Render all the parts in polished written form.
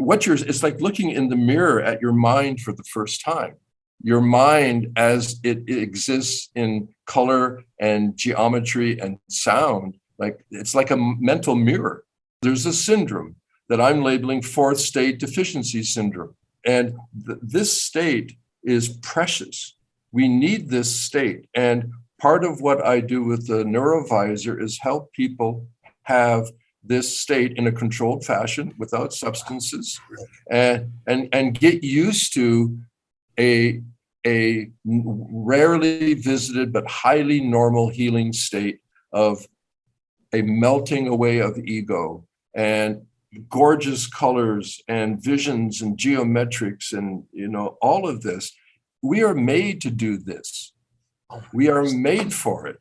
it's like looking in the mirror at your mind for the first time. Your mind as it exists in color and geometry and sound, like it's like a mental mirror. There's a syndrome that I'm labeling fourth state deficiency syndrome. And this state is precious. We need this state. And part of what I do with the NeuroVIZR is help people have this state in a controlled fashion without substances and get used to a rarely visited but highly normal healing state of a melting away of ego and gorgeous colors and visions and geometrics and all of this. We are made to do this. We are made for it.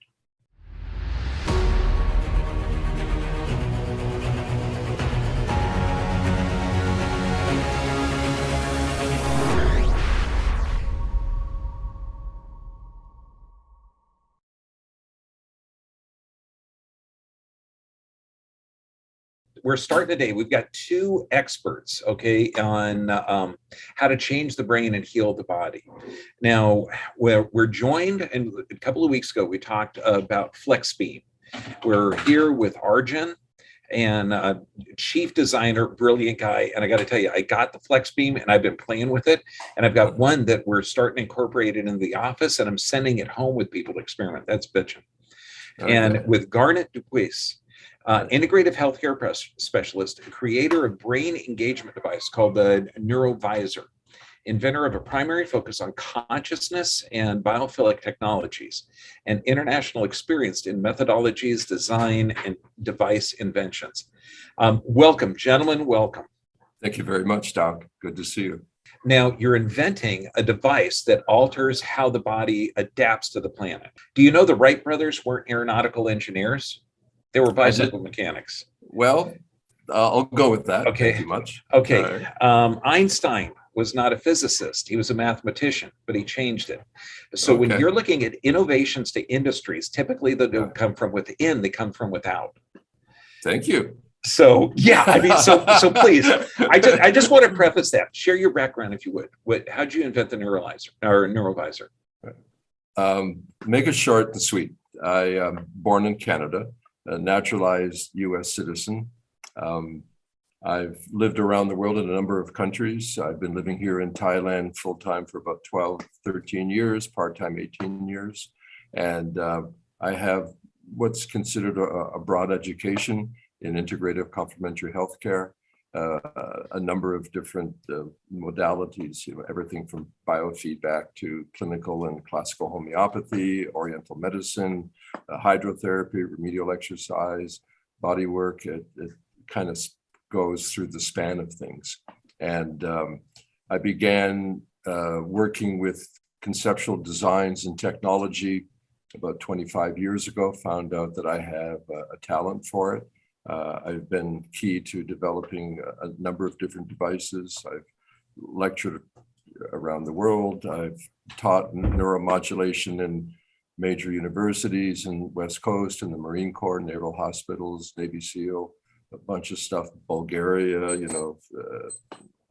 We're starting today. We've got two experts, okay, on how to change the brain and heal the body. Now, we're joined, and a couple of weeks ago, we talked about FlexBeam. We're here with Arjen, and chief designer, brilliant guy. And I got to tell you, I got the FlexBeam and I've been playing with it. And I've got one that we're starting to incorporate it in the office, and I'm sending it home with people to experiment. That's bitching. Okay. And with Garnet Dupuis, integrative healthcare specialist, creator of brain engagement device called the NeuroVIZR, inventor of a primary focus on consciousness and biophilic technologies, and international experienced in methodologies, design, and device inventions. Welcome, gentlemen, welcome. Thank you very much, Doc. Good to see you. Now, you're inventing a device that alters how the body adapts to the planet. Do you know the Wright brothers weren't aeronautical engineers? They were bicycle mechanics. Well, I'll go with that. Okay. Thank you much. Okay. Right. Einstein was not a physicist. He was a mathematician, but he changed it. So when you're looking at innovations to industries, typically they don't come from within, they come from without. Thank you. So, yeah, I mean, so please, I just want to preface that. Share your background, if you would. How'd you invent the NeuroVIZR? Make it short and sweet. I am born in Canada, a naturalized U.S. citizen. I've lived around the world in a number of countries. I've been living here in Thailand full-time for about 12, 13 years, part-time 18 years. And I have what's considered a broad education in integrative complementary healthcare, a number of different modalities, everything from biofeedback to clinical and classical homeopathy, oriental medicine, hydrotherapy, remedial exercise, body work. It kind of goes through the span of things. And I began working with conceptual designs and technology about 25 years ago, found out that I have a talent for it. I've been key to developing a number of different devices. I've lectured around the world. I've taught neuromodulation in major universities in West Coast, in the Marine Corps, naval hospitals, Navy SEAL, a bunch of stuff, Bulgaria,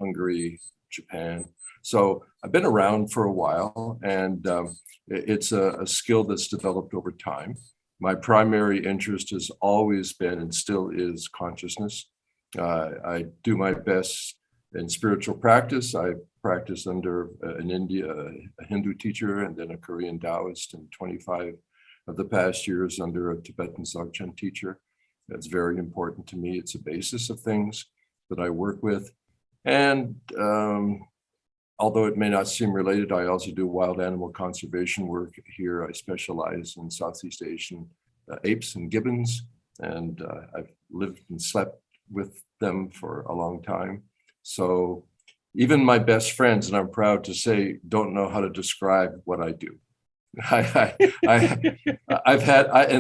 Hungary, Japan. So I've been around for a while, and it's a skill that's developed over time. My primary interest has always been and still is consciousness. I do my best in spiritual practice. I practice under in India, a Hindu teacher, and then a Korean Taoist, and 25 of the past years under a Tibetan Dzogchen teacher. That's very important to me. It's a basis of things that I work with. And although it may not seem related, I also do wild animal conservation work here. I specialize in Southeast Asian apes and gibbons, and I've lived and slept with them for a long time. So even my best friends, and I'm proud to say, don't know how to describe what I do. In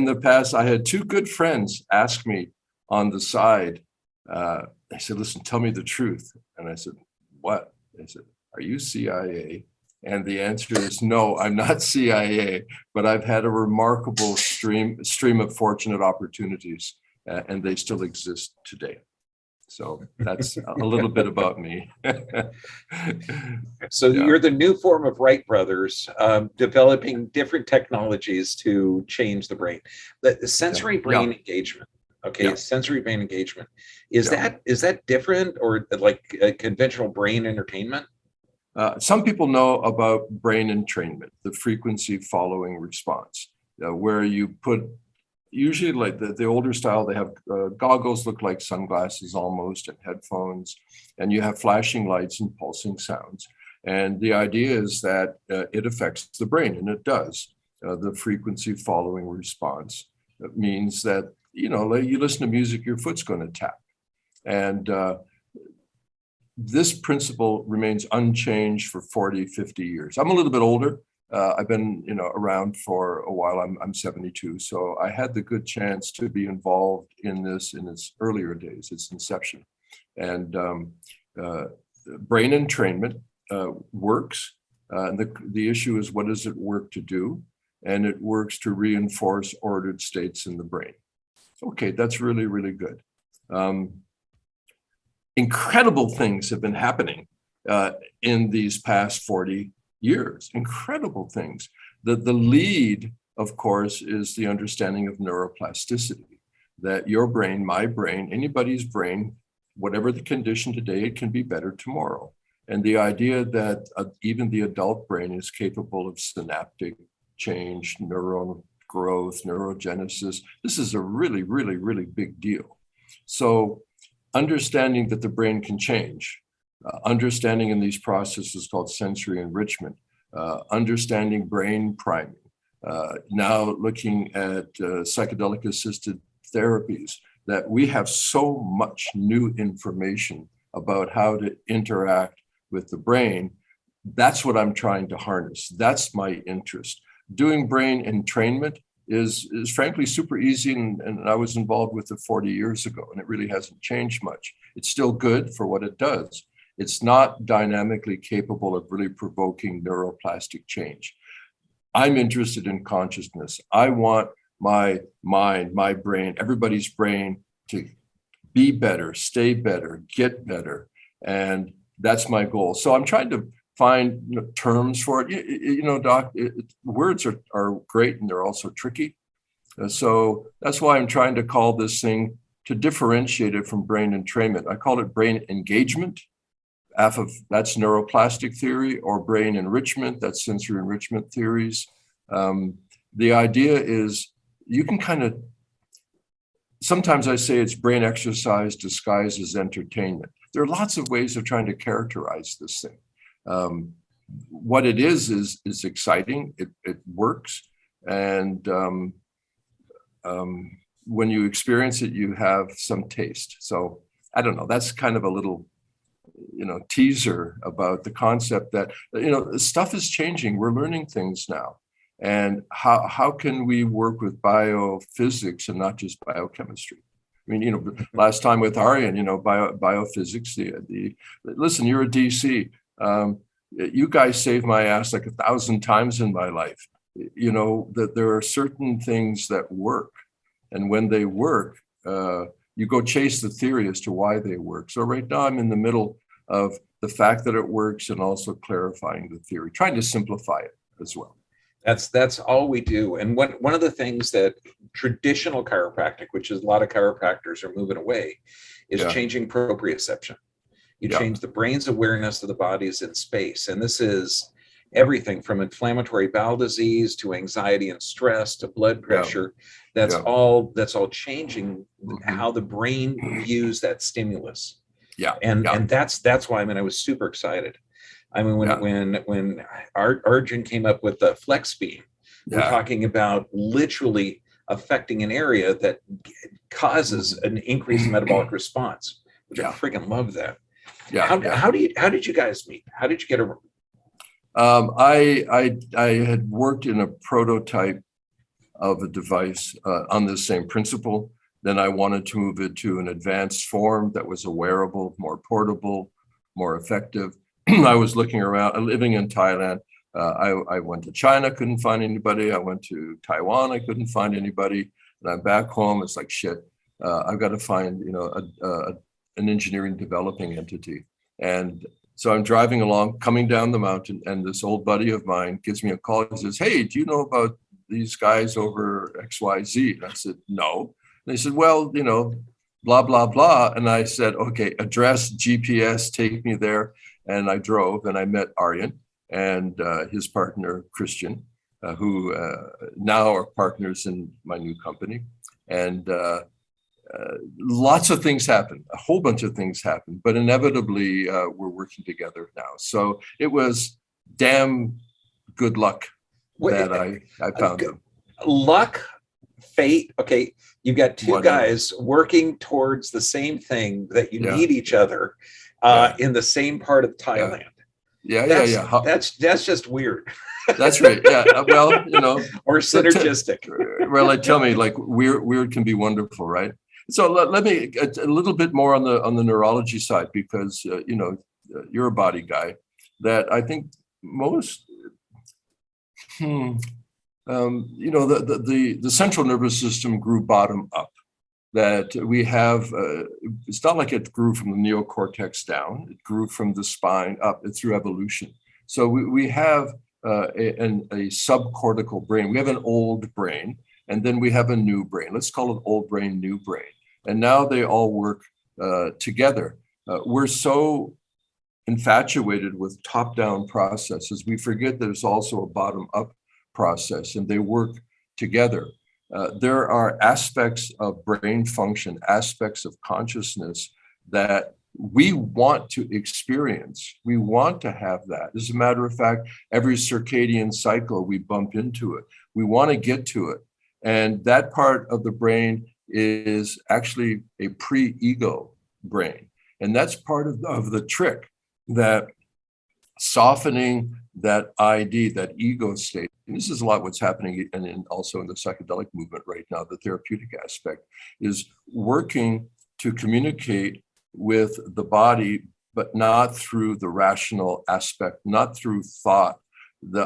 the past, I had two good friends ask me on the side, they said, listen, tell me the truth. And I said, what? They said, are you CIA? And the answer is no, I'm not CIA, but I've had a remarkable stream of fortunate opportunities, and they still exist today. So that's a little bit about me. So Yeah. you're the new form of Wright brothers, developing different technologies to change the brain. The sensory brain engagement. Okay, sensory brain engagement. Is that different or like a conventional brain entertainment? Some people know about brain entrainment, the frequency following response, where you put, usually like the older style, they have goggles, look like sunglasses almost, and headphones, and you have flashing lights and pulsing sounds. And the idea is that it affects the brain, and it does. The frequency following response means that, you know, like you listen to music, your foot's going to tap. And this principle remains unchanged for 40, 50 years. I'm a little bit older. I've been, you know, around for a while. I'm 72, so I had the good chance to be involved in this in its earlier days, its inception. And brain entrainment works. And the issue is, what does it work to do? And it works to reinforce ordered states in the brain. Okay, that's really, really good. Incredible things have been happening in these past 40 years. Incredible things. The lead, of course, is the understanding of neuroplasticity, that your brain, my brain, anybody's brain, whatever the condition today, it can be better tomorrow. And the idea that even the adult brain is capable of synaptic change, neuron growth, neurogenesis, this is a really, really, really big deal. So understanding that the brain can change, understanding in these processes called sensory enrichment, understanding brain priming, now looking at psychedelic assisted therapies, that we have so much new information about how to interact with the brain. That's what I'm trying to harness. That's my interest. Doing brain entrainment is frankly super easy, and I was involved with it 40 years ago, and it really hasn't changed much. It's still good for what it does. It's not dynamically capable of really provoking neuroplastic change. I'm interested in consciousness. I want my mind, my brain, everybody's brain to be better, stay better, get better. And that's my goal. So I'm trying to find terms for it. You know, Doc, words are great, and they're also tricky. So that's why I'm trying to call this thing, to differentiate it from brain entrainment. I call it brain engagement. That's neuroplastic theory, or brain enrichment, that's sensory enrichment theories. The idea is you can kind of, sometimes I say it's brain exercise disguised as entertainment. There are lots of ways of trying to characterize this thing. What it is exciting. It works, and when you experience it, you have some taste. So I don't know. That's kind of a little, teaser about the concept that stuff is changing. We're learning things now, and how can we work with biophysics and not just biochemistry? I mean, last time with Arjen, biophysics. Listen, you're a DC. You guys saved my ass like 1,000 times in my life. That there are certain things that work, and when they work, you go chase the theory as to why they work. So right now I'm in the middle of the fact that it works, and also clarifying the theory, trying to simplify it as well. That's all we do. And one of the things that traditional chiropractic, which is a lot of chiropractors are moving away, is changing proprioception. You change the brain's awareness of the bodies in space. And this is everything from inflammatory bowel disease to anxiety and stress to blood pressure. That's all changing how the brain views that stimulus. And that's why, I was super excited. When Arjen came up with the flex beam, we're talking about literally affecting an area that causes an increased metabolic response, which I freaking love that. How did you guys meet? How did you get around? I had worked in a prototype of a device on the same principle. Then I wanted to move it to an advanced form that was a wearable, more portable, more effective. I was looking around, living in Thailand. I went to China, couldn't find anybody. I went to Taiwan, I couldn't find anybody. And I'm back home. It's like, shit, I've got to find, an engineering developing entity. And so I'm driving along, coming down the mountain, and this old buddy of mine gives me a call. He says, "Hey, do you know about these guys over XYZ?" And I said, "No." And they said, "Well, blah, blah, blah." And I said, "Okay, address, GPS, take me there." And I drove, and I met Arjen and his partner, Christian, who now are partners in my new company. And lots of things happen, a whole bunch of things happen, but inevitably we're working together now. So it was damn good luck that I found them. Luck, fate. Okay, you've got two Whatever. guys working towards the same thing, that you Yeah. need each other Yeah. in the same part of Thailand. Yeah. That's just weird. That's right. Yeah. Well, Or synergistic. Well, tell me, like weird can be wonderful, right? So let me a little bit more on the neurology side, because you're a body guy. That I think most, the central nervous system grew bottom up. That we have, it's not like it grew from the neocortex down. It grew from the spine up through evolution. So we have a subcortical brain. We have an old brain, and then we have a new brain. Let's call it old brain, new brain. And now they all work together. We're so infatuated with top-down processes, we forget there's also a bottom-up process, and they work together. There are aspects of brain function, aspects of consciousness that we want to experience. We want to have that. As a matter of fact, every circadian cycle, we bump into it. We want to get to it. And that part of the brain is actually a pre-ego brain. And that's part of the trick, that softening that ID, that ego state. And this is a lot what's happening also in the psychedelic movement right now. The therapeutic aspect is working to communicate with the body, but not through the rational aspect, not through thought,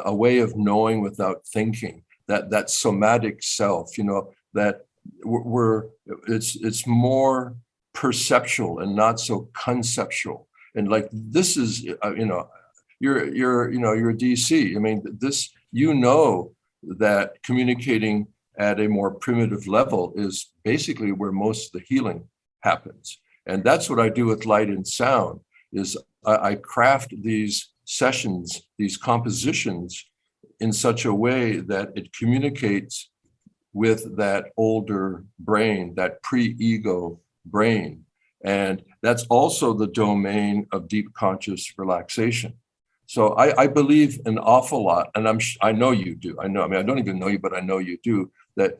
a way of knowing without thinking, that somatic self, that it's more perceptual and not so conceptual. And like, this is, you're a DC. I mean, this, that communicating at a more primitive level is basically where most of the healing happens. And that's what I do with light and sound, is I craft these sessions, these compositions in such a way that it communicates with that older brain, that pre-ego brain. And that's also the domain of deep conscious relaxation. So I believe an awful lot, and I know you do. I don't even know you, but I know you do, that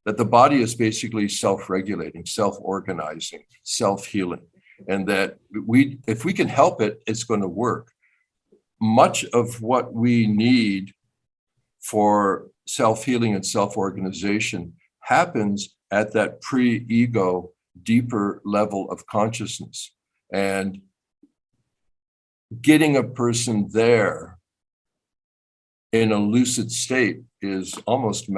the body is basically self-regulating, self-organizing, self-healing, and that if we can help it, it's going to work. Much of what we need for self-healing and self-organization happens at that pre-ego, deeper level of consciousness. And getting a person there in a lucid state is almost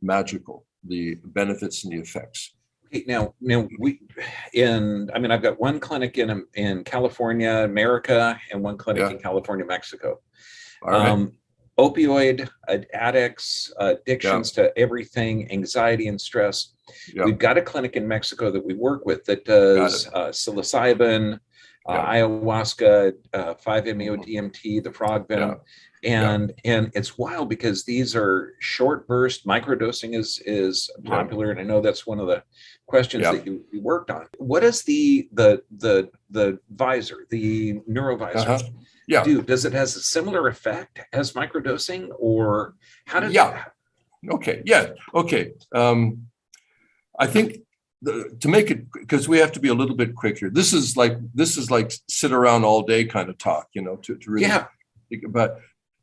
magical, the benefits and the effects. Okay, now I've got one clinic in California, America, and one clinic in California, Mexico. All right. Opioid addicts, addictions to everything, anxiety and stress. We've got a clinic in Mexico that we work with that does psilocybin, ayahuasca, 5-MeO-DMT, the frog venom. And it's wild because these are short burst. Microdosing is popular, and I know that's one of the questions that you worked on. What is the visor, the NeuroVIZR, do? Does it has a similar effect as microdosing, or how does it happen? Okay. I think to make it, because we have to be a little bit quicker. This is like sit around all day kind of talk, to really think about.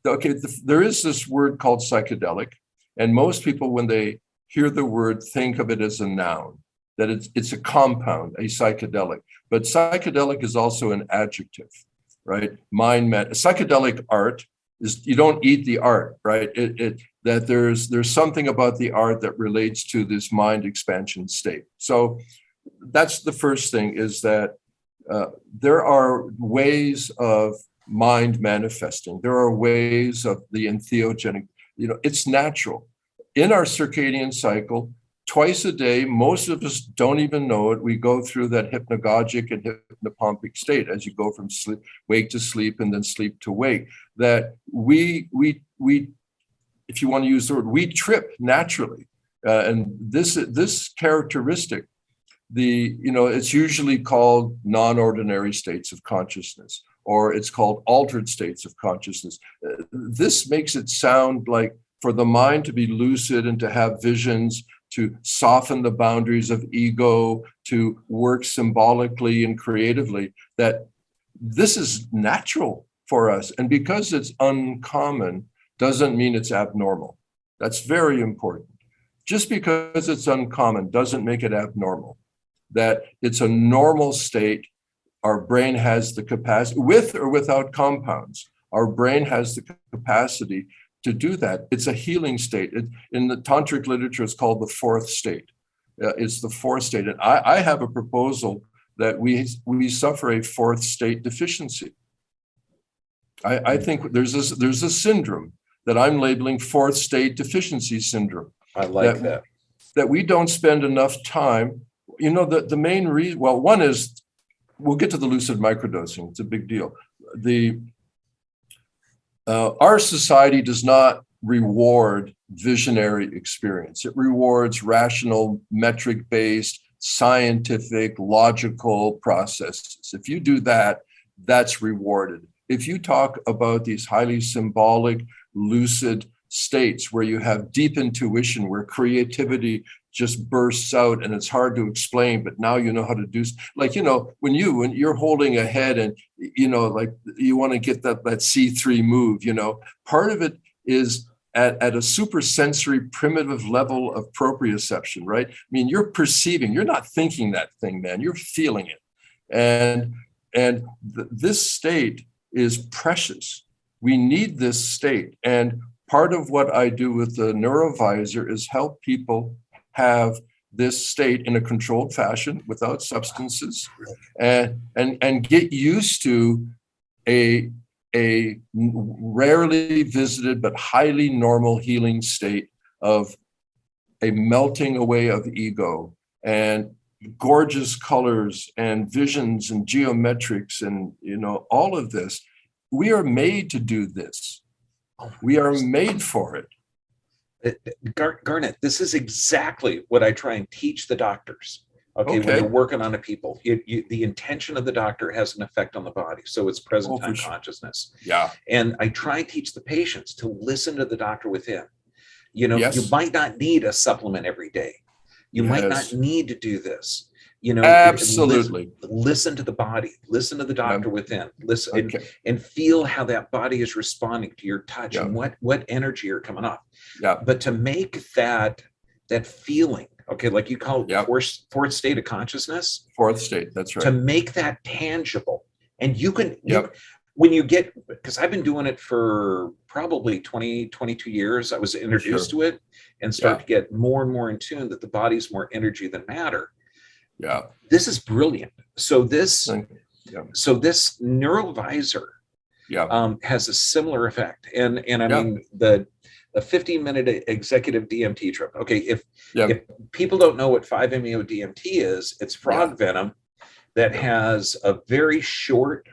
Okay, there is this word called psychedelic, and most people, when they hear the word, think of it as a noun, that it's a compound, a psychedelic. But psychedelic is also an adjective, right? Psychedelic art is, you don't eat the art, right? That there's something about the art that relates to this mind expansion state. So that's the first thing, is that there are ways of mind manifesting. There are ways of the entheogenic, it's natural. In our circadian cycle, twice a day, most of us don't even know it. We go through that hypnagogic and hypnopompic state as you go from sleep, wake to sleep, and then sleep to wake. That we, if you want to use the word, we trip naturally. And this characteristic, it's usually called non-ordinary states of consciousness, or it's called altered states of consciousness. This makes it sound like for the mind to be lucid and to have visions, to soften the boundaries of ego, to work symbolically and creatively, that this is natural for us. And because it's uncommon doesn't mean it's abnormal. That's very important. Just because it's uncommon doesn't make it abnormal. That it's a normal state. Our brain has the capacity, with or without compounds, our brain has the capacity to do that. It's a healing state. In the tantric literature, it's called the fourth state. It's the fourth state. And I have a proposal that we suffer a fourth state deficiency. I think there's a syndrome that I'm labeling fourth state deficiency syndrome. I like that. That we don't spend enough time. The main reason, well, one is, we'll get to the lucid microdosing. It's a big deal. Our society does not reward visionary experience. It rewards rational, metric-based, scientific, logical processes. If you do that, that's rewarded. If you talk about these highly symbolic, lucid states where you have deep intuition, where creativity just bursts out and it's hard to explain, but now you know how to do, like, when you're holding a head and, like you want to get that C3 move, part of it is at a super sensory primitive level of proprioception, right? I mean, you're perceiving, you're not thinking that thing, man, you're feeling it. And this state is precious. We need this state. And part of what I do with the NeuroVIZR is help people have this state in a controlled fashion without substances, and get used to a rarely visited but highly normal healing state of a melting away of ego and gorgeous colors and visions and geometrics and all of this. We are made to do this. We are made for it. Garnet, this is exactly what I try and teach the doctors. Okay. When they're working on a people, the intention of the doctor has an effect on the body. So it's present time consciousness. Yeah. And I try and teach the patients to listen to the doctor within. You Yes. might not need a supplement every day. You might not need to do this. Absolutely. Listen to the body, listen to the doctor within, listen and feel how that body is responding to your touch and what energy are coming off. Yeah. But to make that feeling, like you call it fourth state of consciousness. Fourth state, that's right. To make that tangible. And you can, when you get, because I've been doing it for probably 20, 22 years, I was introduced to it and start to get more and more in tune that the body's more energy than matter. Yeah, this is brilliant. So this NeuroVIZR has a similar effect, and I mean the 15-minute executive DMT trip. Okay, if people don't know what 5-MeO DMT is, it's frog venom that has a very short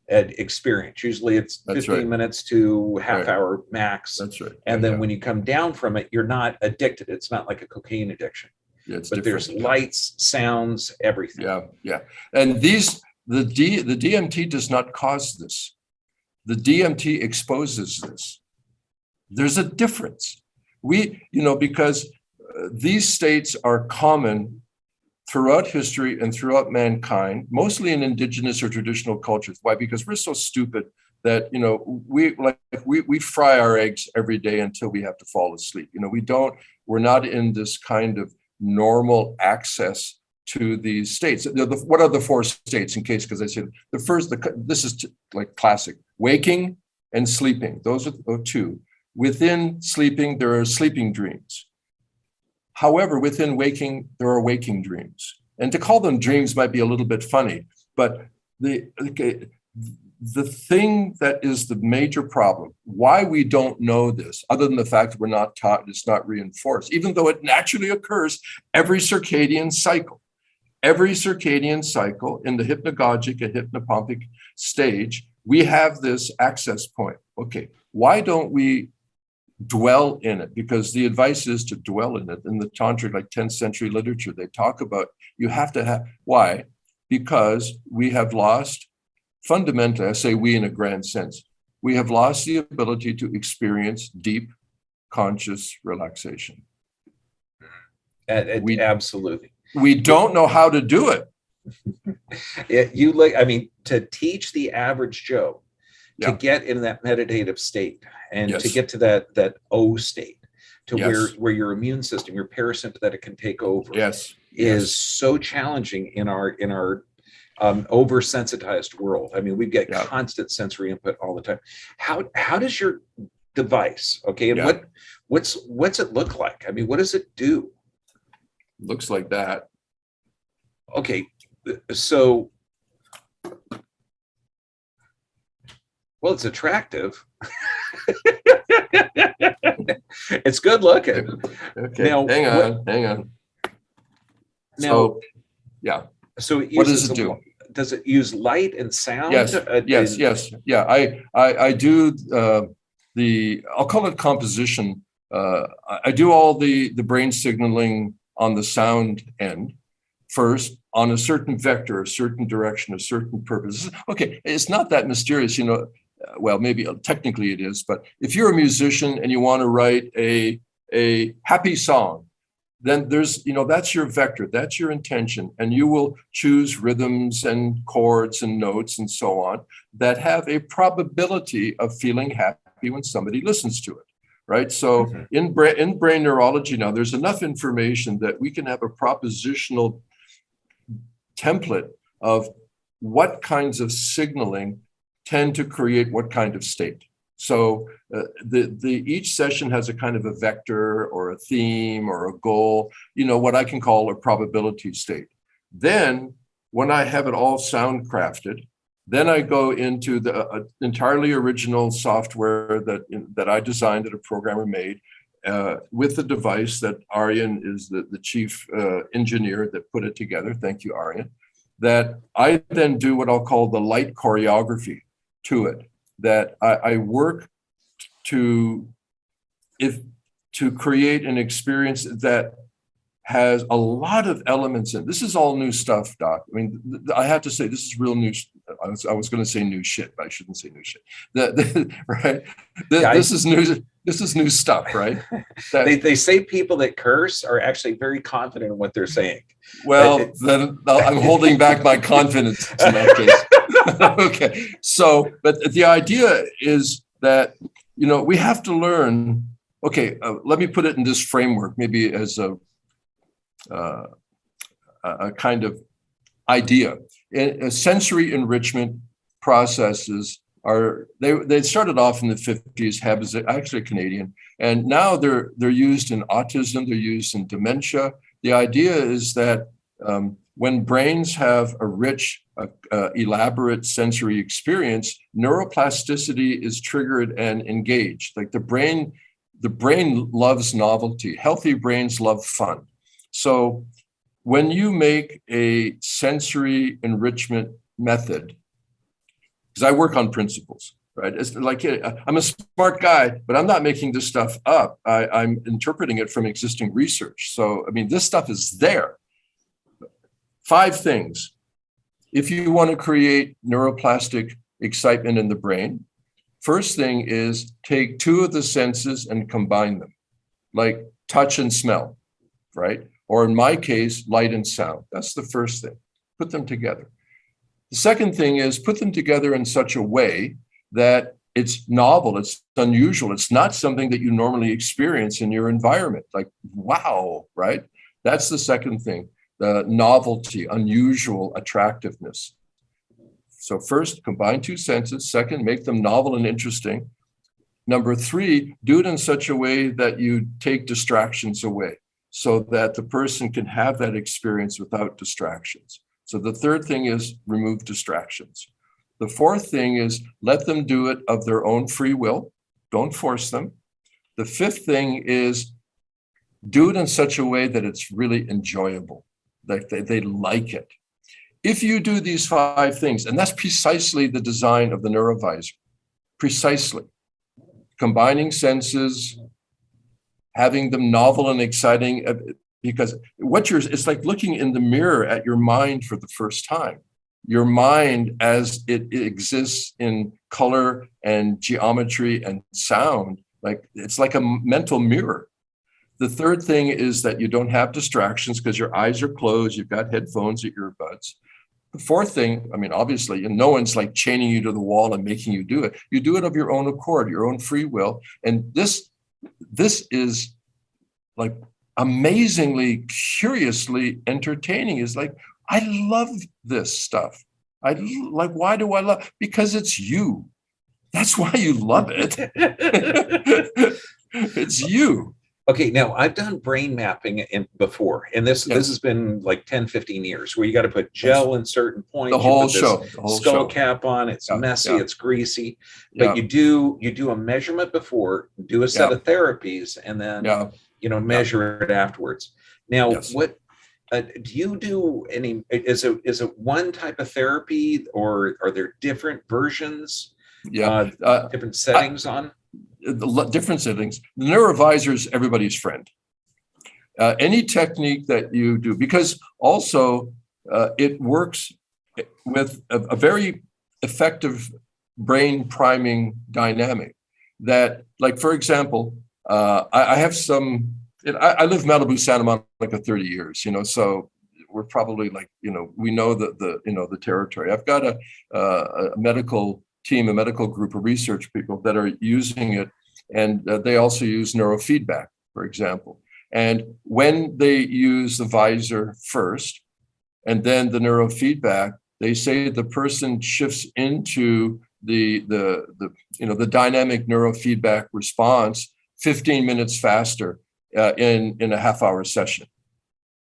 experience. Usually it's 15 minutes to half hour max. That's right. And then when you come down from it, you're not addicted. It's not like a cocaine addiction. But there's lights, sounds, everything. Yeah. And the DMT does not cause this. The DMT exposes this. There's a difference. Because these states are common throughout history and throughout mankind, mostly in indigenous or traditional cultures. Why? Because we're so stupid that we fry our eggs every day until we have to fall asleep. We're not in this kind of normal access to these states. What are the four states, in case, because I said the first, this is like classic, waking and sleeping. Those are two. Within sleeping, there are sleeping dreams. However, within waking, there are waking dreams. And to call them dreams might be a little bit funny, but the thing that is the major problem, why we don't know this, other than the fact that we're not taught, it's not reinforced, even though it naturally occurs every circadian cycle. Every circadian cycle in the hypnagogic and hypnopompic stage, we have this access point. Okay, why don't we dwell in it? Because the advice is to dwell in it. In the tantric, like 10th century literature, they talk about you have to have, why? Because we have lost, fundamentally, I say we in a grand sense, we have lost the ability to experience deep conscious relaxation. Absolutely. We don't know how to do it. To teach the average Joe to get in that meditative state and to get to that O state, to where your immune system, your parasympathetic can take over, is so challenging in our oversensitized world. I mean, we've got constant sensory input all the time. How does your device, and what's it look like? I mean, what does it do? Looks like that. Okay, so, well, it's attractive. It's good looking. Okay, now, hang on. Now, So it uses what does it do? Does it use light and sound? Yes. Yeah, I do I'll call it composition. I do all the brain signaling on the sound end first on a certain vector, a certain direction, a certain purpose. Okay, it's not that mysterious, well, maybe technically it is, but if you're a musician and you want to write a happy song, then there's, that's your vector, that's your intention, and you will choose rhythms and chords and notes and so on that have a probability of feeling happy when somebody listens to it. Right. So in brain neurology now, there's enough information that we can have a propositional template of what kinds of signaling tend to create what kind of state. So each session has a kind of a vector or a theme or a goal, what I can call a probability state. Then when I have it all sound crafted, then I go into the entirely original software that I designed, that a programmer made, with the device that Arjen is the chief engineer that put it together. Thank you, Arjen. That I then do what I'll call the light choreography to it. That I work to create an experience that has a lot of elements in. This is all new stuff, Doc. I mean, I have to say, this is real new. I was going to say new shit, but I shouldn't say new shit. Right? This is new. This is new stuff, right? They say people that curse are actually very confident in what they're saying. Well, then I'm holding back my confidence in that case. Okay. So, but the idea is that, we have to learn. Okay, let me put it in this framework, maybe as a kind of idea. Sensory enrichment processes they started off in the 50s. Hebb is actually Canadian, and now they're used in autism. They're used in dementia. The idea is that when brains have a rich, elaborate sensory experience, neuroplasticity is triggered and engaged. Like the brain loves novelty. Healthy brains love fun. So when you make a sensory enrichment method, because I work on principles, right? It's like, I'm a smart guy, but I'm not making this stuff up. I'm interpreting it from existing research. So, I mean, this stuff is there. 5 things. If you want to create neuroplastic excitement in the brain, first thing is take 2 of the senses and combine them, like touch and smell, right? Or in my case, light and sound. That's the first thing. Put them together. The second thing is put them together in such a way that it's novel, it's unusual. It's not something that you normally experience in your environment. Like, wow, right? That's the second thing, the novelty, unusual attractiveness. So first, combine 2 senses. Second, make them novel and interesting. Number 3, do it in such a way that you take distractions away. so that the person can have that experience without distractions. So the third thing is remove distractions. The fourth thing is let them do it of their own free will. Don't force them. The fifth thing is do it in such a way that it's really enjoyable, that they like it. If you do these 5 things, and that's precisely the design of the NeuroVIZR, precisely. Combining senses, having them novel and exciting, because it's like looking in the mirror at your mind for the first time. Your mind as it exists in color and geometry and sound, like it's like a mental mirror. The third thing is that you don't have distractions because your eyes are closed, you've got headphones or earbuds. The fourth thing, I mean, obviously, and no one's like chaining you to the wall and making you do it. You do it of your own accord, your own free will. And this is like amazingly, curiously entertaining. Is like, I love this stuff. Why do I love? Because it's you. That's why you love it. It's you. Okay, now I've done brain mapping before, and this has been like 10, 15 years where you got to put gel in certain points. The whole skull cap on, it's messy, it's greasy, but you do a measurement before, do a set of therapies, and then measure it afterwards. Now, what do you do? Any is it one type of therapy, or are there different versions? Different settings on? Different settings. The NeuroVIZR is everybody's friend. Any technique that you do, because also it works with a very effective brain priming dynamic that, like, for example, I have some, I live Malibu, Santa Monica 30 years, so we're probably like, we know the territory. I've got a medical team, a medical group of research people that are using it, and they also use neurofeedback, for example. And when they use the visor first, and then the neurofeedback, they say the person shifts into the dynamic neurofeedback response 15 minutes faster in a half-hour session.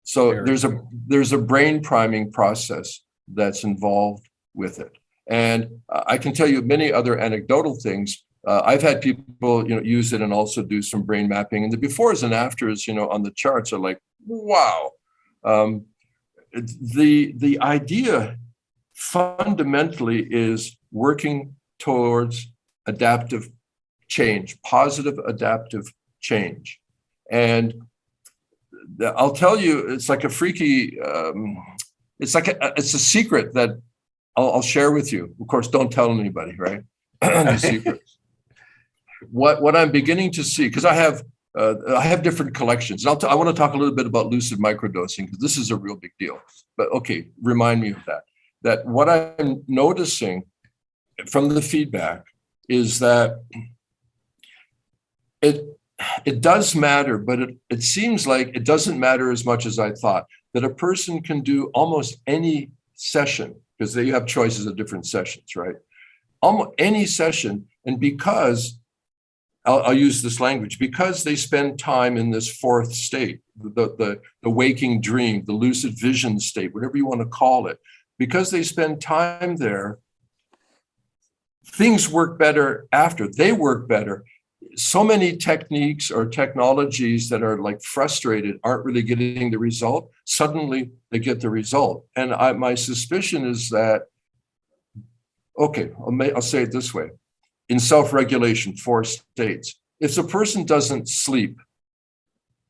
So there's a brain priming process that's involved with it. And I can tell you many other anecdotal things. I've had people, use it and also do some brain mapping, and the befores and afters, on the charts are like, wow. The idea fundamentally is working towards adaptive change, positive adaptive change. And I'll tell you, it's like a freaky, it's a secret that I'll share with you. Of course, don't tell anybody, right? The secret. What I'm beginning to see, because I have different collections. And I want to talk a little bit about lucid microdosing, because this is a real big deal. But okay, remind me of that. That what I'm noticing from the feedback is that it does matter, but it seems like it doesn't matter as much as I thought. That a person can do almost any session, because you have choices of different sessions, right? Almost any session, and because I'll use this language, because they spend time in this fourth state, the waking dream, the lucid vision state, whatever you want to call it, because they spend time there, things work better after. They work better. So many techniques or technologies that are like frustrated aren't really getting the result. Suddenly they get the result. And my suspicion is that, okay, I'll say it this way. In self-regulation, 4 states, if a person doesn't sleep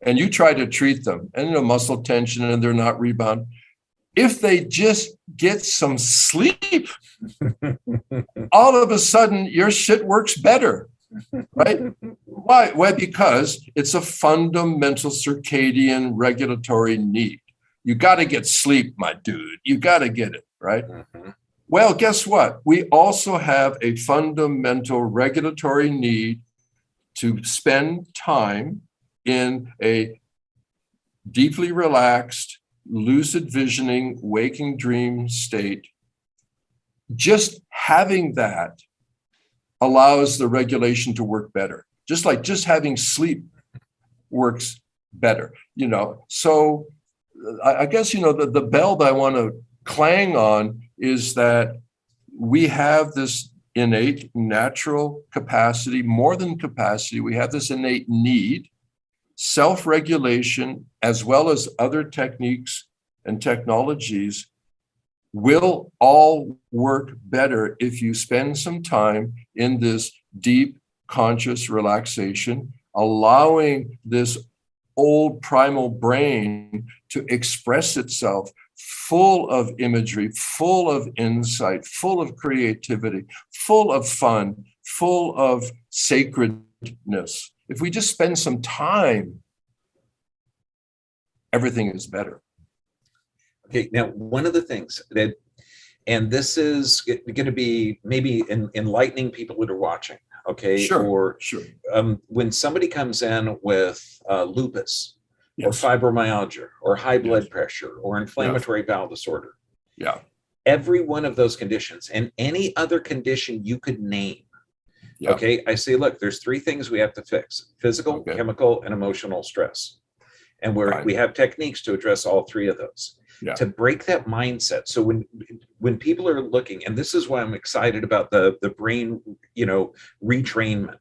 and you try to treat them and muscle tension and they're not rebound, if they just get some sleep, all of a sudden your shit works better, right? Why? Well, because it's a fundamental circadian regulatory need. You got to get sleep, my dude. You got to get it, right? Mm-hmm. Well, guess what? We also have a fundamental regulatory need to spend time in a deeply relaxed, lucid visioning, waking dream state. Just having that allows the regulation to work better. Just like just having sleep works better, So I guess, the bell that I want to clang on is that we have this innate natural capacity, more than capacity. We have this innate need, self-regulation, as well as other techniques and technologies will all work better if you spend some time in this deep conscious relaxation, allowing this old primal brain to express itself full of imagery, full of insight, full of creativity, full of fun, full of sacredness. If we just spend some time, everything is better. Okay, now one of the things that, and this is going to be maybe enlightening people that are watching, okay? Sure. When somebody comes in with lupus, yes. or fibromyalgia, or high blood pressure, or inflammatory bowel disorder, every one of those conditions, and any other condition you could name, okay, I say, look, there's three things we have to fix: physical, chemical, and emotional stress. And we have techniques to address all three of those. To break that mindset. So when people are looking, and this is why I'm excited about the brain, retrainment,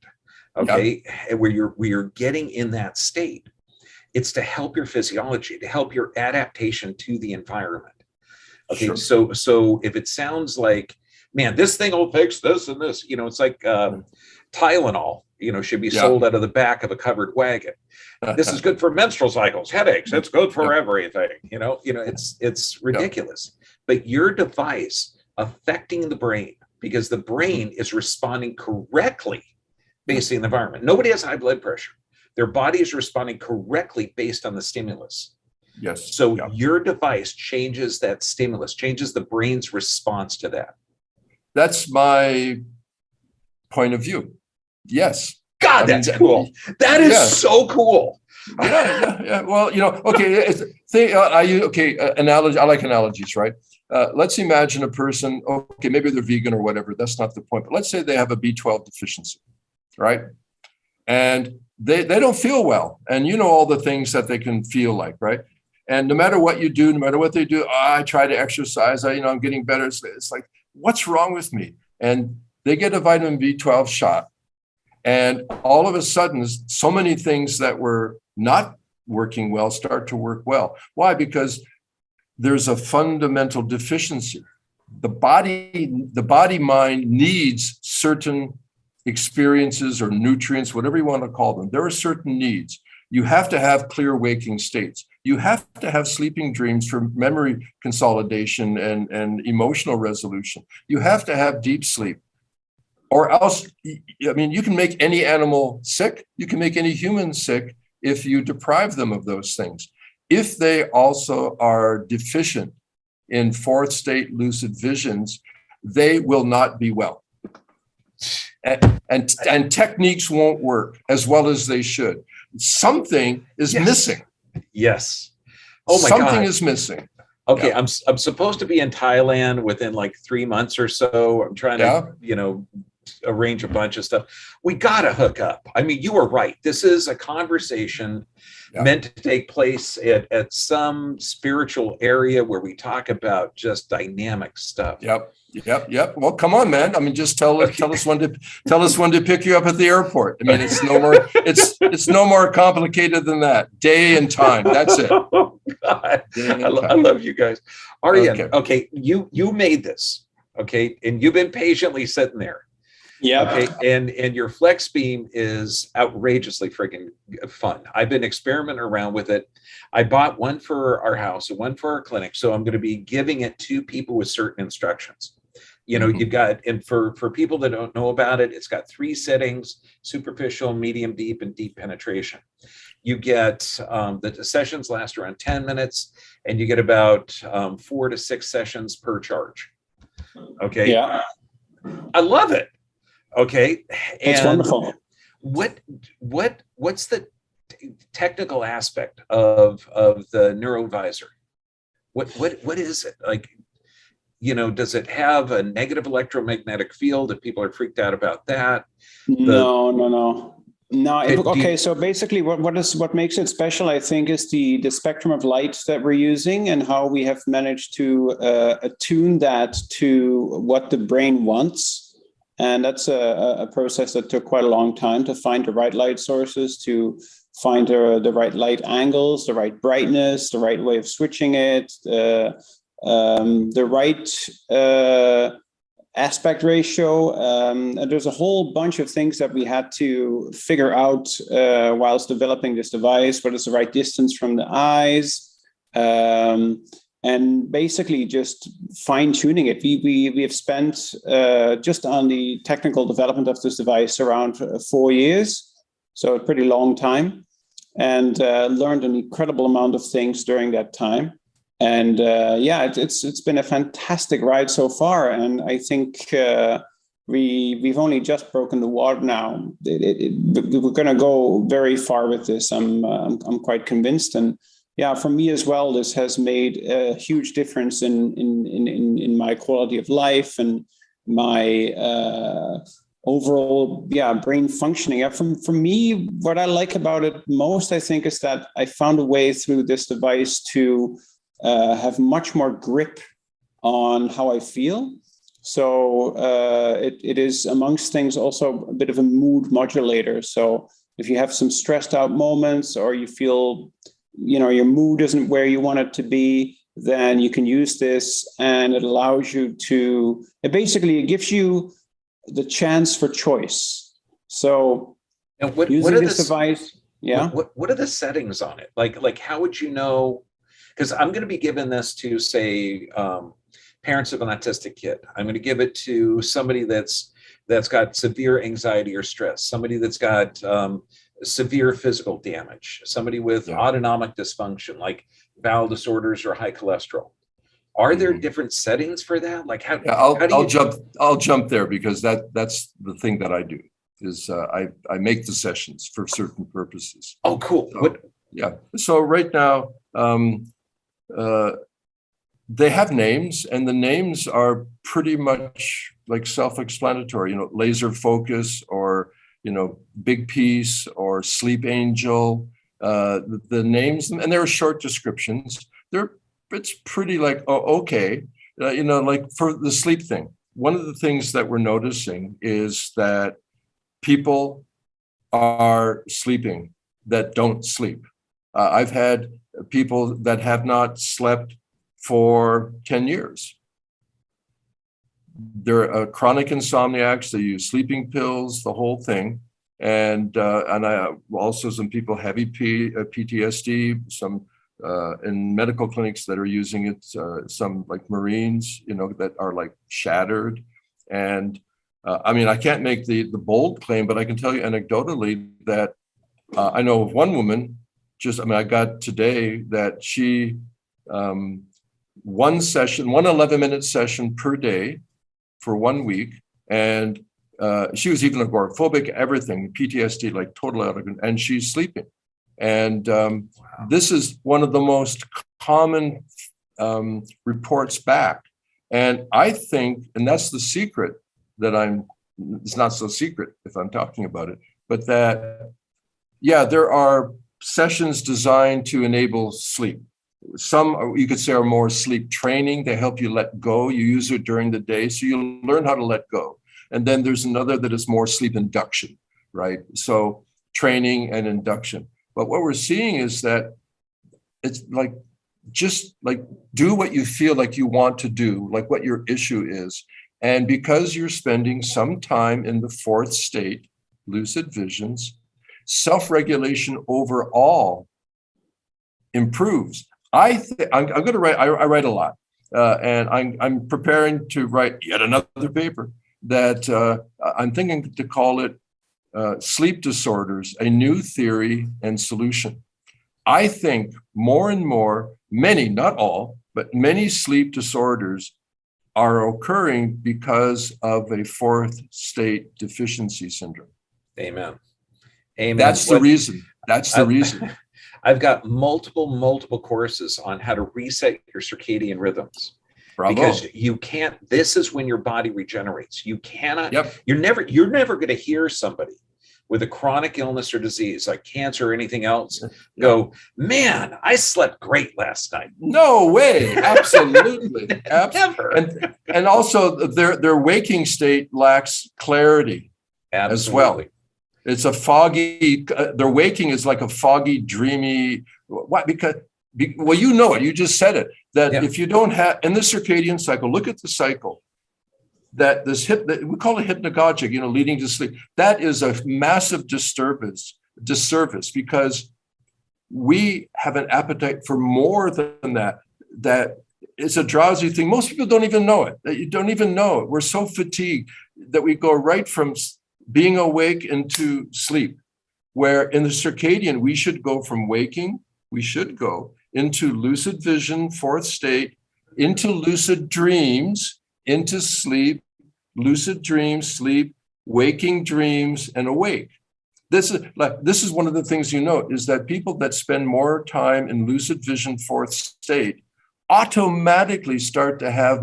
okay, where you're getting in that state. It's to help your physiology, to help your adaptation to the environment. Okay, so if it sounds like, man, this thing will fix this and this, it's like Tylenol, should be sold out of the back of a covered wagon. This is good for menstrual cycles, headaches. It's good for everything. It's ridiculous. But your device affecting the brain, because the brain is responding correctly based on the environment. Nobody has high blood pressure. Their body is responding correctly based on the stimulus. Yes. So your device changes that stimulus, changes the brain's response to that. That's my point of view. Yes. God, that's cool. That is so cool. Yeah. Well, okay. Analogy. I like analogies, right? Let's imagine a person. Okay, maybe they're vegan or whatever. That's not the point. But let's say they have a B12 deficiency, right? And they don't feel well, and all the things that they can feel like, right? And no matter what you do, no matter what they do, I try to exercise. I'm getting better. It's like, what's wrong with me? And they get a vitamin B12 shot. And all of a sudden, so many things that were not working well start to work well. Why? Because there's a fundamental deficiency. The body-mind needs certain experiences or nutrients, whatever you want to call them. There are certain needs. You have to have clear waking states. You have to have sleeping dreams for memory consolidation and emotional resolution. You have to have deep sleep. Or else, you can make any animal sick. You can make any human sick if you deprive them of those things. If they also are deficient in fourth state lucid visions, they will not be well. And techniques won't work as well as they should. Something is missing. Yes. Oh my God. Something is missing. Okay, I'm supposed to be in Thailand within like 3 months or so. I'm trying to, arrange a bunch of stuff. We got to hook up. You were right. This is a conversation meant to take place at some spiritual area where we talk about just dynamic stuff. Yep. Well, come on, man. Just tell us when to pick you up at the airport. It's no more. It's no more complicated than that. Day and time. That's it. Oh God, I love you guys. Arjen, okay, you made this, okay, and you've been patiently sitting there. Yeah. Okay. And your flex beam is outrageously freaking fun. I've been experimenting around with it. I bought one for our house and one for our clinic. So I'm going to be giving it to people with certain instructions. You've got, and for people that don't know about it, it's got 3 settings: superficial, medium, deep, and deep penetration. You get, the sessions last around 10 minutes, and you get about 4 to 6 sessions per charge. Okay. Yeah. I love it. Okay. It's wonderful. What's the technical aspect of the NeuroVIZR? What is it? Like, does it have a negative electromagnetic field if people are freaked out about that? No. No, Do okay. you, So basically, what makes it special, I think, is the spectrum of light that we're using and how we have managed to attune that to what the brain wants. And that's a process that took quite a long time to find the right light sources, to find the right light angles, the right brightness, the right way of switching it, the right aspect ratio. And there's a whole bunch of things that we had to figure out whilst developing this device. What is the right distance from the eyes? And basically just fine tuning it. We have spent just on the technical development of this device around 4 years. So a pretty long time, and learned an incredible amount of things during that time. And it's been a fantastic ride so far, and I think we've only just broken the water now. We're going to go very far with this. I'm quite convinced, and yeah, for me as well, this has made a huge difference in my quality of life and my overall brain functioning. For me, what I like about it most, I think, is that I found a way through this device to have much more grip on how I feel. So it is, amongst things, also a bit of a mood modulator. So if you have some stressed out moments, or you feel, your mood isn't where you want it to be, then you can use this, and it allows you to, it gives you the chance for choice. So and what using are this the device, what are the settings on it? Like how would you know? Because I'm going to be giving this to, say, parents of an autistic kid. I'm going to give it to somebody that's got severe anxiety or stress, somebody that's got severe physical damage, somebody with autonomic dysfunction, like bowel disorders or high cholesterol. Are there different settings for that? Like how? I'll jump there, because that's the thing that I do is I make the sessions for certain purposes. Oh, cool. So, So right now, they have names, and the names are pretty much like self-explanatory, laser focus, or, big piece, or sleep angel, the names, and there are short descriptions. It's pretty like, oh, okay. Like for the sleep thing, one of the things that we're noticing is that people are sleeping that don't sleep. I've had people that have not slept for 10 years. They're chronic insomniacs. They use sleeping pills, the whole thing. And I also, some people heavy PTSD, some in medical clinics that are using it, some like Marines, that are like shattered. And I can't make the bold claim, but I can tell you anecdotally that I know of one woman, I got today that she, one 11-minute session per day for 1 week. And she was even agoraphobic, everything, PTSD, like total out of, and she's sleeping. And this is one of the most common reports back. And I think, and that's the secret that it's not so secret if I'm talking about it, but that, there are sessions designed to enable sleep. Some, you could say, are more sleep training. They help you let go. You use it during the day, so you learn how to let go. And then there's another that is more sleep induction, right? So training and induction. But what we're seeing is that it's like, just like do what you feel like you want to do, like what your issue is. And because you're spending some time in the fourth state, lucid visions, self-regulation overall improves. I'm going to write. I write a lot, and I'm preparing to write yet another paper that I'm thinking to call it "Sleep Disorders: A New Theory and Solution." I think more and more, many, not all, but many sleep disorders are occurring because of a fourth state deficiency syndrome. Amen. Amen. That's the reason. That's the reason. I've got multiple courses on how to reset your circadian rhythms. Bravo. Because you can't, this is when your body regenerates. You cannot, Yep. you're never going to hear somebody with a chronic illness or disease like cancer or anything else go, man, I slept great last night. No way. Absolutely. Never. And also their waking state lacks clarity as well. It's a foggy, their waking is like a foggy, dreamy, why? Well, you know it, you just said it, that if you don't have, in the circadian cycle, look at the cycle, that we call it hypnagogic, leading to sleep. That is a massive disservice, because we have an appetite for more than that. That it's a drowsy thing. Most people don't even know it. That you don't even know it. We're so fatigued that we go right from being awake into sleep, where in the circadian, we should go from waking, we should go into lucid vision, fourth state, into lucid dreams, into sleep, lucid dreams, sleep, waking dreams, and awake. This is one of the things is that people that spend more time in lucid vision, fourth state, automatically start to have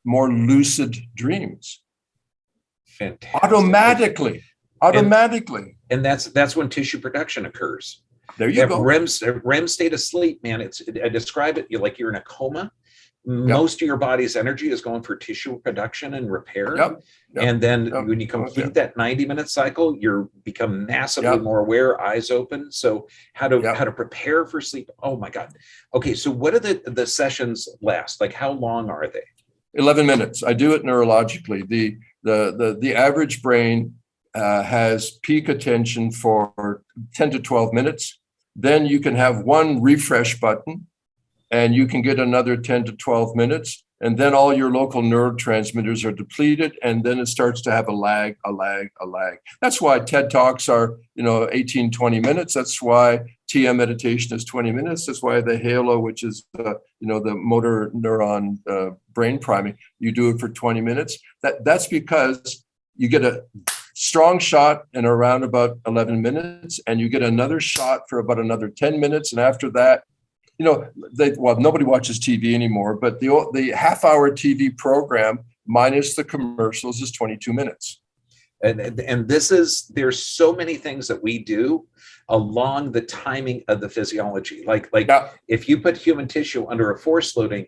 more lucid dreams. Fantastic. Automatically. And that's when tissue production occurs. There you go. REM state of sleep, man. I describe it like you're in a coma. Most of your body's energy is going for tissue production and repair. And then when you complete that 90-minute cycle, you become massively more aware, eyes open. So how to prepare for sleep? Oh my God. Okay, so what do the sessions last? Like how long are they? 11 minutes. I do it neurologically. The average brain has peak attention for 10 to 12 minutes. Then you can have one refresh button and you can get another 10 to 12 minutes. And then all your local neurotransmitters are depleted. And then it starts to have a lag. That's why TED Talks are, 18, 20 minutes. That's why TM meditation is 20 minutes. That's why the Halo, which is, the motor neuron brain priming, you do it for 20 minutes. That's because you get a strong shot in around about 11 minutes, and you get another shot for about another 10 minutes. And after that, nobody watches TV anymore, but the half-hour TV program minus the commercials is 22 minutes. And there's so many things that we do along the timing of the physiology. Like if you put human tissue under a force loading,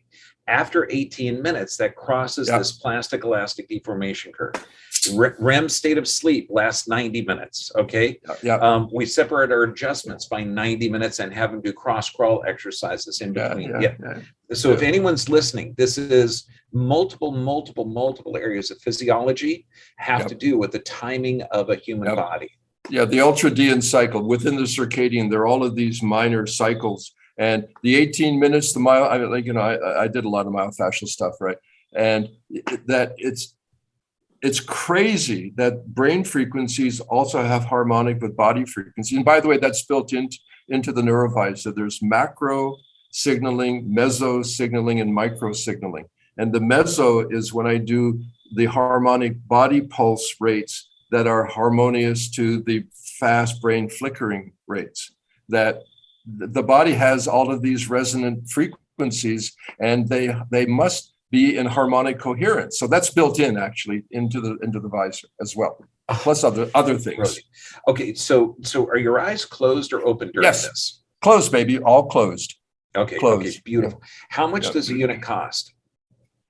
after 18 minutes, that crosses this plastic elastic deformation curve. REM state of sleep lasts 90 minutes, okay? We separate our adjustments by 90 minutes and have them do cross-crawl exercises in between. So if anyone's listening, this is multiple areas of physiology have to do with the timing of a human body. Yeah, the ultradian cycle. Within the circadian, there are all of these minor cycles. And the 18 minutes, the I did a lot of myofascial stuff, right? And that it's crazy that brain frequencies also have harmonic with body frequency. And by the way, that's built into the NeuroVIZR. So there's macro signaling, meso signaling, and micro signaling. And the meso is when I do the harmonic body pulse rates that are harmonious to the fast brain flickering rates. That the body has all of these resonant frequencies, and they must be in harmonic coherence. So that's built in actually into the VIZR as well, plus other things. Really? Okay, so are your eyes closed or open during this? Closed, baby, all closed. Okay, closed. Okay, beautiful. How much does a unit cost?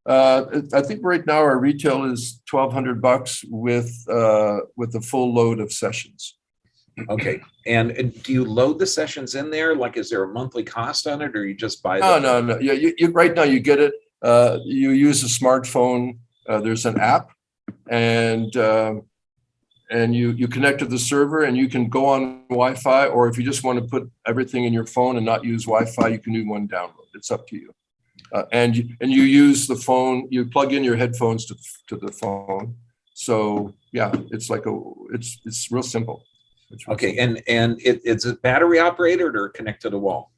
I think right now our retail is $1,200 with a full load of sessions. Okay, and do you load the sessions in there? Like, is there a monthly cost on it, or you just buy? No. Yeah, you right now you get it. You use a smartphone. There's an app, and you connect to the server, and you can go on Wi-Fi. Or if you just want to put everything in your phone and not use Wi-Fi, you can do one download. It's up to you. And you use the phone. You plug in your headphones to the phone. So yeah, it's real simple. Okay, and it's a battery operated or connect to the wall?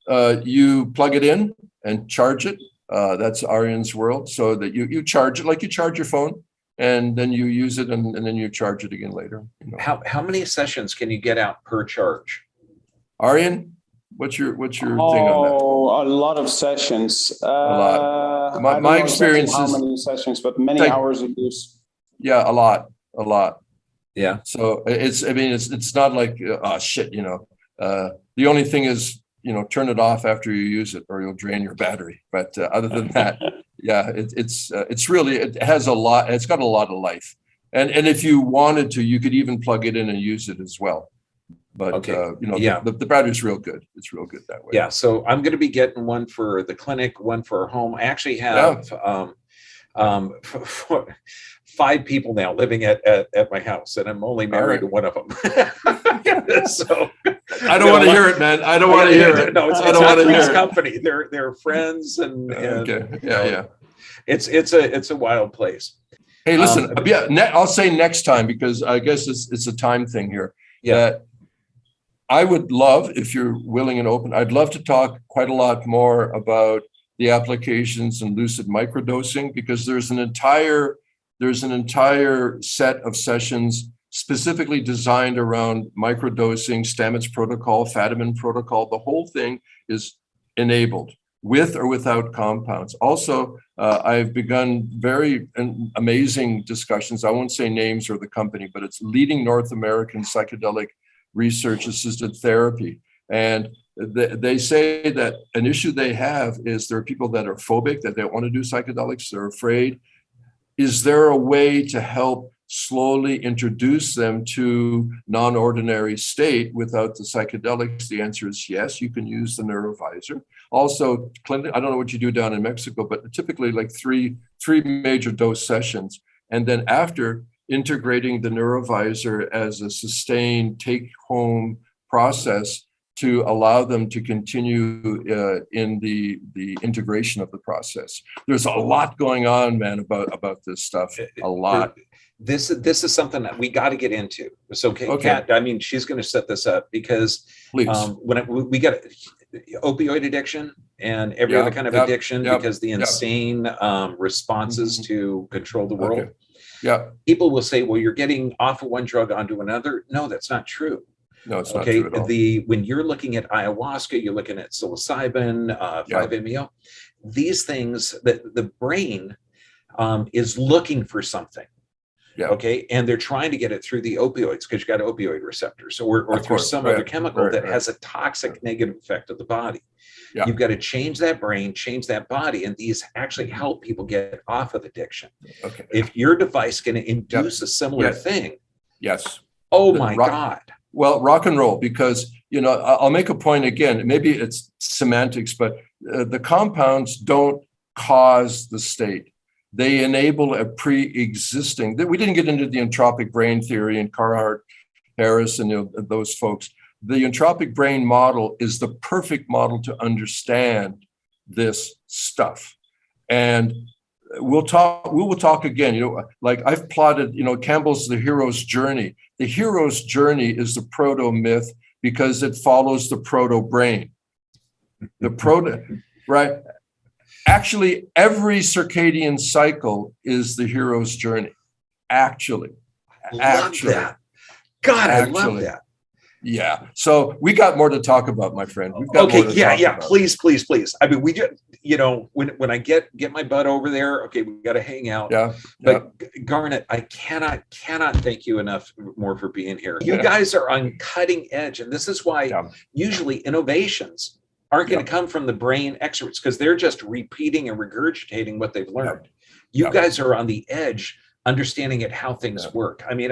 You plug it in and charge it. That's Arjen's world. So that you charge it like you charge your phone, and then you use it, and then you charge it again later. How many sessions can you get out per charge? Arjen, what's your thing on that? Oh, a lot of sessions. A lot. My experience exactly is how many sessions, but many hours of use. Yeah, a lot. Yeah. So it's not like, oh shit, the only thing is, turn it off after you use it or you'll drain your battery. But other than that, yeah, it's really, it has a lot, it's got a lot of life. And if you wanted to, you could even plug it in and use it as well. But, Okay. the battery's real good. It's real good that way. Yeah. So I'm going to be getting one for the clinic, one for home. I actually have, 5 people now living at my house, and I'm only married to one of them. So I don't want to hear it, man. I don't want to hear it. No, it's not Three's Company. They're friends, and okay. Yeah. It's a wild place. Hey, listen. I'll say next time, because I guess it's a time thing here. Yeah. That I would love, if you're willing and open, I'd love to talk quite a lot more about the applications in lucid microdosing, because there's an entire set of sessions specifically designed around microdosing, Stamets protocol, Fadiman protocol. The whole thing is enabled with or without compounds. Also, I've begun very amazing discussions. I won't say names or the company, but it's leading North American psychedelic research assisted therapy. And they say that an issue they have is there are people that are phobic, that they don't want to do psychedelics, they're afraid. Is there a way to help slowly introduce them to non-ordinary state without the psychedelics? The answer is yes, you can use the NeuroVIZR. Also, I don't know what you do down in Mexico, but typically like three major dose sessions. And then after, integrating the NeuroVIZR as a sustained take-home process to allow them to continue in the integration of the process. There's a lot going on, man, about this stuff. A lot. This is something that we got to get into. So, Kat, I mean, she's going to set this up because we got opioid addiction and every other kind of addiction because the insane responses to control the world. Okay. Yeah. People will say, well, you're getting off of one drug onto another. No, that's not true. No, it's not true at all. When you're looking at ayahuasca, you're looking at psilocybin, 5-MeO, these things that the brain is looking for something. Yeah. Okay. And they're trying to get it through the opioids because you got opioid receptors. So or through some other chemical that has a toxic negative effect of the body. Yeah. You've got to change that brain, change that body. And these actually help people get off of addiction. Okay. If your device can induce a similar thing. Yes. Oh my God. Well, rock and roll, because, I'll make a point again, maybe it's semantics, but the compounds don't cause the state. They enable a pre-existing, we didn't get into the entropic brain theory and Carhart, Harris, and those folks. The entropic brain model is the perfect model to understand this stuff. And we will talk again, like I've plotted, Campbell's The Hero's Journey. The hero's journey is the proto-myth because it follows the proto-brain. Right? Actually, every circadian cycle is the hero's journey. Actually. Love that. God, I love that. Yeah. So we got more to talk about, my friend. We've got okay. Yeah. Please. I mean, we just, when I get my butt over there, okay, we got to hang out. Yeah. But Garnet, I cannot thank you enough more for being here. You guys are on cutting edge. And this is why usually innovations aren't going to come from the brain experts because they're just repeating and regurgitating what they've learned. You guys are on the edge, understanding how things work. I mean,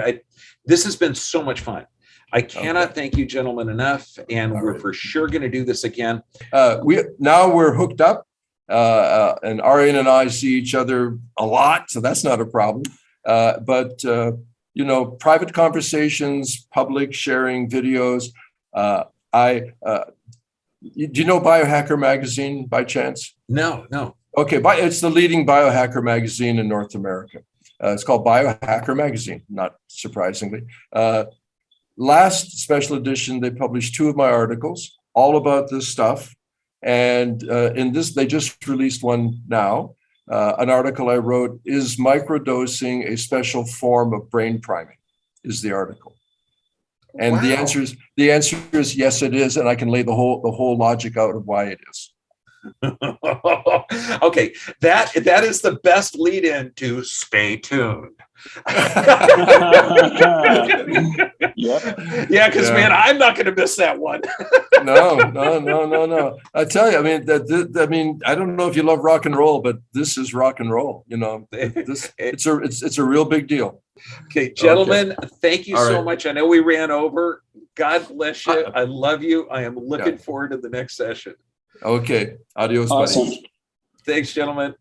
this has been so much fun. I cannot thank you gentlemen enough, and we're for sure going to do this again. We're hooked up, and Arjen and I see each other a lot, so that's not a problem. But private conversations, public sharing videos. Do you know Biohacker magazine by chance? No. Okay, it's the leading biohacker magazine in North America. It's called Biohacker magazine, not surprisingly. Last special edition, they published 2 of my articles all about this stuff. And in this, they just released one now, an article I wrote, "Is microdosing a special form of brain priming?" is the article. And the answer is yes, it is. And I can lay the whole logic out of why it is. Okay, that is the best lead in to stay tuned. Yep. Yeah, because Yeah. man, I'm not going to miss that one. No. I tell you, I mean, I don't know if you love rock and roll, but this is rock and roll. You know, it's a real big deal. Okay, gentlemen, Okay. thank you All so right. much. I know we ran over. God bless you. I love you. I am looking forward to the next session. Okay. Adios, Awesome. buddy. Thanks, gentlemen.